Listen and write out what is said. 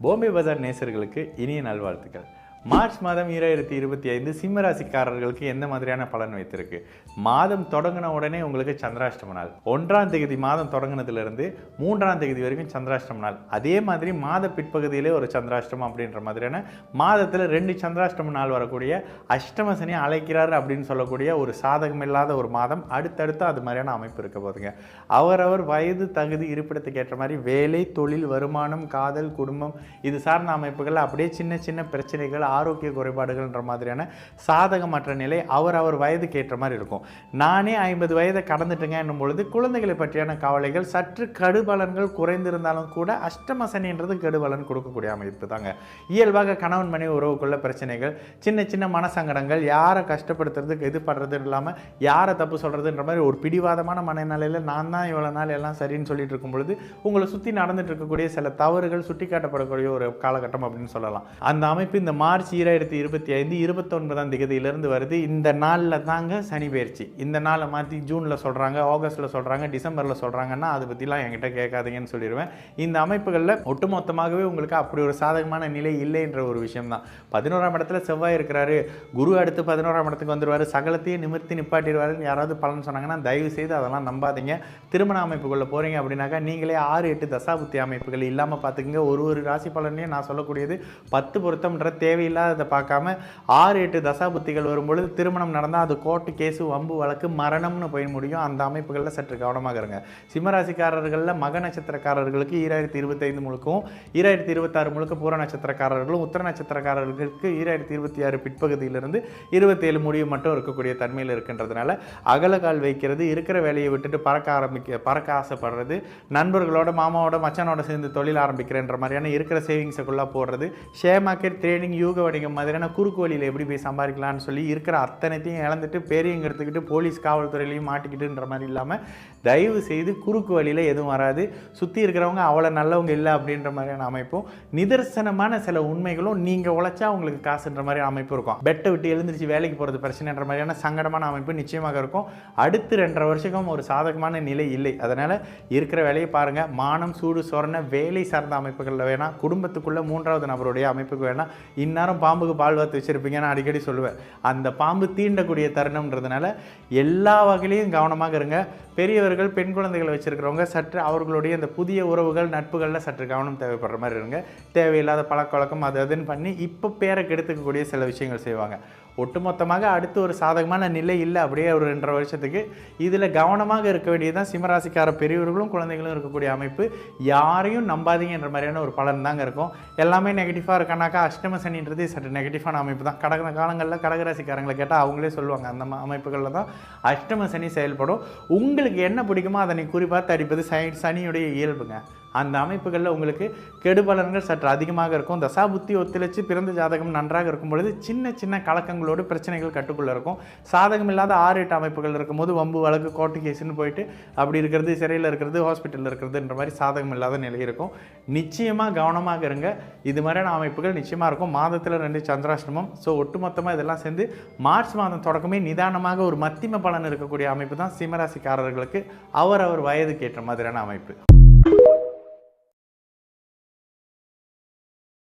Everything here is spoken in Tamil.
பாம்பே பஜார் நேசர்களுக்கு இனிய நல்வாழ்த்துக்கள். மார்ச் மாதம் 2025 சிம்ம ராசிக்காரர்களுக்கு எந்த மாதிரியான பலன் வைத்திருக்கு? மாதம் தொடங்கின உடனே உங்களுக்கு சந்திராஷ்டம நாள். 1ஆம் தேதி மாதம் தொடங்கினதுலேருந்து 3ஆம் தேதி வரைக்கும் சந்திராஷ்டம நாள். அதே மாதிரி மாத பிற்பகுதியிலே ஒரு சந்திராஷ்டமம் அப்படின்ற மாதிரியான மாதத்தில் 2 சந்திராஷ்டம நாள் வரக்கூடிய அஷ்டம சனி அழைக்கிறார் அப்படின்னு சொல்லக்கூடிய ஒரு சாதகம் இல்லாத ஒரு மாதம். அடுத்தடுத்து அது மாதிரியான அமைப்பு இருக்க போதுங்க. அவரவர் வயது தகுதி இருப்பிடத்துக்கு ஏற்ற மாதிரி வேலை, தொழில், வருமானம், காதல், குடும்பம் இது சார்ந்த அமைப்புகள் அப்படியே சின்ன சின்ன பிரச்சனைகள், ஆரோக்கிய குறைபாடுகள்ன்ற மாதிரியான சாதகமற்ற நிலை அவர் வயதுக்கு ஏற்ற மாதிரி இருக்கும். நானே 50 வயதை கடந்துட்டுங்க என்னும் பொழுது குழந்தைகளை பற்றியான கவலைகள் சற்று கடுபலன்கள் குறைந்திருந்தாலும் கூட அஷ்டம சனின்றது கெடுபலன் கொடுக்கக்கூடிய அமைப்பு தாங்க. இயல்பாக கணவன் மனைவி உறவுக்குள்ள பிரச்சனைகள், சின்ன சின்ன மனசங்கடங்கள், யாரை கஷ்டப்படுத்துறதுக்கு இது பண்ணுறது இல்லாமல் யாரை தப்பு சொல்கிறதுன்ற மாதிரி ஒரு பிடிவாதமான மனநிலையில் நான் தான் இவ்வளோ நாள் எல்லாம் சரின்னு சொல்லிட்டு இருக்கும் பொழுது உங்களை சுற்றி நடந்துட்டு இருக்கக்கூடிய சில தவறுகள் சுட்டி காட்டப்படக்கூடிய ஒரு காலகட்டம் அப்படின்னு சொல்லலாம். அந்த அமைப்பு இந்த மார்ச் 2025 29ஆம் தேதியிலிருந்து வருது. இந்த நாளில் தாங்க சனி பயிற்சி. இந்த நாளை மாற்றி ஜூனில் சொல்கிறாங்க, ஆகஸ்ட்டில் சொல்கிறாங்க, டிசம்பரில் சொல்கிறாங்கன்னா அதை பற்றிலாம் என்கிட்ட கேட்காதீங்கன்னு சொல்லிடுவேன். இந்த அமைப்புகளில் ஒட்டுமொத்தமாகவே உங்களுக்கு அப்படி ஒரு சாதகமான நிலை இல்லைன்ற ஒரு விஷயம் தான். 11ஆம் இடத்துல செவ்வாய் இருக்கிறாரு, குரு அடுத்து 11ஆம் இடத்துக்கு வந்துடுவார், சகலத்தையும் நிமிர்த்தி நிப்பாட்டிடுவாருன்னு யாராவது பலன் சொன்னாங்கன்னா தயவு செய்து அதெல்லாம் நம்பாதீங்க. திருமண அமைப்புக்குள்ளே போகிறீங்க அப்படின்னாக்கா நீங்களே 6-8 தசாபுத்தி அமைப்புகள் இல்லாமல் பார்த்துக்குங்க. ஒரு ராசி பலனையும் நான் சொல்லக்கூடியது 10 பொருத்தம்ன்ற தேவையில்லாததை பார்க்காம 6-8 தசாபுத்திகள் வரும்பொழுது திருமணம் நடந்தால் அது கோர்ட்டு கேஸு, வம்பு வழக்கு, மரணம்னு போய் முடியும். அந்த அமைப்புகளில் சற்று கவனமாக இருங்க. சிம்மராசிக்காரர்களில் மக நட்சத்திரக்காரர்களுக்கு 2025 முழுக்கவும் 2026 முழுக்க பூர நட்சத்திரக்காரர்களும், உத்தர நட்சத்திரக்காரர்களுக்கு 2026 பிற்பகுதியிலிருந்து 27 முடிவு மட்டும் இருக்கக்கூடிய தன்மையில் இருக்கின்றதுனால அகலகால் வைக்கிறது, இருக்கிற வேலையை விட்டுட்டு பறக்க ஆசைப்படுறது, நண்பர்களோட மாமாவோட மச்சானோட சேர்ந்து தொழில் ஆரம்பிக்கிறேன்ற மாதிரியான இருக்கிற சேவிங்ஸுக்குள்ளே போடுறது, ஷேர் மார்க்கெட், ட்ரேடிங், யூக வணிகம் மாதிரியான குறுக்கு வழியில் எப்படி போய் சம்பாதிக்கலாம்னு சொல்லி இருக்கிற அத்தனைத்தையும் இழந்துட்டு பெரியங்க எடுத்துக்கிட்டு போலீஸ் காவல்துறையிலையும் மாட்டிக்கிட்டுன்ற மாதிரி இல்லாமல் தயவு செய்து குறுக்கு வழியில் எதுவும் வராது. சுற்றி இருக்கிறவங்க அவ்வளோ நல்லவங்க இல்லை அப்படின்ற மாதிரியான அமைப்பும், நிதர்சனமான சில உண்மைகளும் நீங்கள் உழைச்சா உங்களுக்கு காசுன்ற மாதிரி அமைப்பு இருக்கும். பெட்டை விட்டு எழுந்திரிச்சு வேலைக்கு போகிறது பிரச்சனைன்ற மாதிரியான சங்கடமான அமைப்பு நிச்சயமாக இருக்கும். அடுத்து 2.5 வருஷம் ஒரு சாதகமான நிலை இல்லை. அதனால் இருக்கிற வேலையை பாருங்கள். மானம், சூடு, சொரண வேலை சார்ந்த அமைப்புகளில் வேணாம், குடும்பத்துக்குள்ளே 3வது நபருடைய அமைப்புக்கு வேணாம். இந்நேரம் பாம்புக்கு பால் வாத்து வச்சுருப்பீங்க, நான் அடிக்கடி சொல்லுவேன். அந்த பாம்பு தீண்டக்கூடிய தருணம்ன்றதுனால எல்லா வகையிலையும் கவனமாக இருங்க. பெரியவர்கள், பெண் குழந்தைகளை வச்சுருக்கிறவங்க சற்று அவர்களுடைய இந்த புதிய உறவுகள், நட்புகளில் சற்று கவனம் தேவைப்படுற மாதிரி இருங்க. தேவையில்லாத பழக்கவழக்கம் அதுன்னு பண்ணி இப்போ பேரை கெடுத்துக்கக்கூடிய சில விஷயங்கள் செய்வாங்க. ஒட்டுமொத்தமாக அடுத்து ஒரு சாதகமான நிலை இல்லை அப்படியே ஒரு 2.5 வருஷத்துக்கு. இதில் கவனமாக இருக்க வேண்டியதுதான் சிம்மராசிக்கார பெரியவர்களும் குழந்தைகளும் இருக்கக்கூடிய அமைப்பு. யாரையும் நம்பாதீங்கன்ற மாதிரியான ஒரு பலன் தாங்க இருக்கும். எல்லாமே நெகட்டிவாக இருக்கானாக்கா அஷ்டம சனின்றது சற்று நெகட்டிவான அமைப்பு தான். கடந்த காலங்களில் கடகராசிக்காரங்களை கேட்டால் அவங்களே சொல்லுவாங்க அந்த அமைப்புகளில் தான் அஷ்டம சனி செயல்படும். உங்களுக்கு என்ன பிடிக்குமோ அதை நீ குறிப்பாக அடிப்பது சனியுடைய இயல்புங்க. அந்த அமைப்புகளில் உங்களுக்கு கெடுபலன்கள் சற்று அதிகமாக இருக்கும். தசாபுத்தி ஒத்துழைச்சு பிறந்த ஜாதகம் நன்றாக இருக்கும் பொழுது சின்ன சின்ன கலக்கங்களோடு பிரச்சனைகள் கட்டுக்குள்ளே இருக்கும். சாதகம் இல்லாத 6-8 அமைப்புகள் இருக்கும்போது வம்பு வழக்கு, கோர்ட்டு கேஸுன்னு போயிட்டு அப்படி இருக்கிறது, சிறையில் இருக்கிறது, ஹாஸ்பிட்டலில் இருக்கிறதுன்ற மாதிரி சாதகம் இல்லாத நிலை இருக்கும். நிச்சயமாக கவனமாக இருங்க. இது மாதிரியான அமைப்புகள் நிச்சயமாக இருக்கும். மாதத்தில் 2 சந்திராஷ்டமம். ஸோ ஒட்டுமொத்தமாக இதெல்லாம் சேர்ந்து மார்ச் மாதம் தொடக்கமே நிதானமாக ஒரு மத்திம பலன் இருக்கக்கூடிய அமைப்பு தான் சிம்மராசிக்காரர்களுக்கு அவர் வயதுக்கு ஏற்ற மாதிரியான அமைப்பு.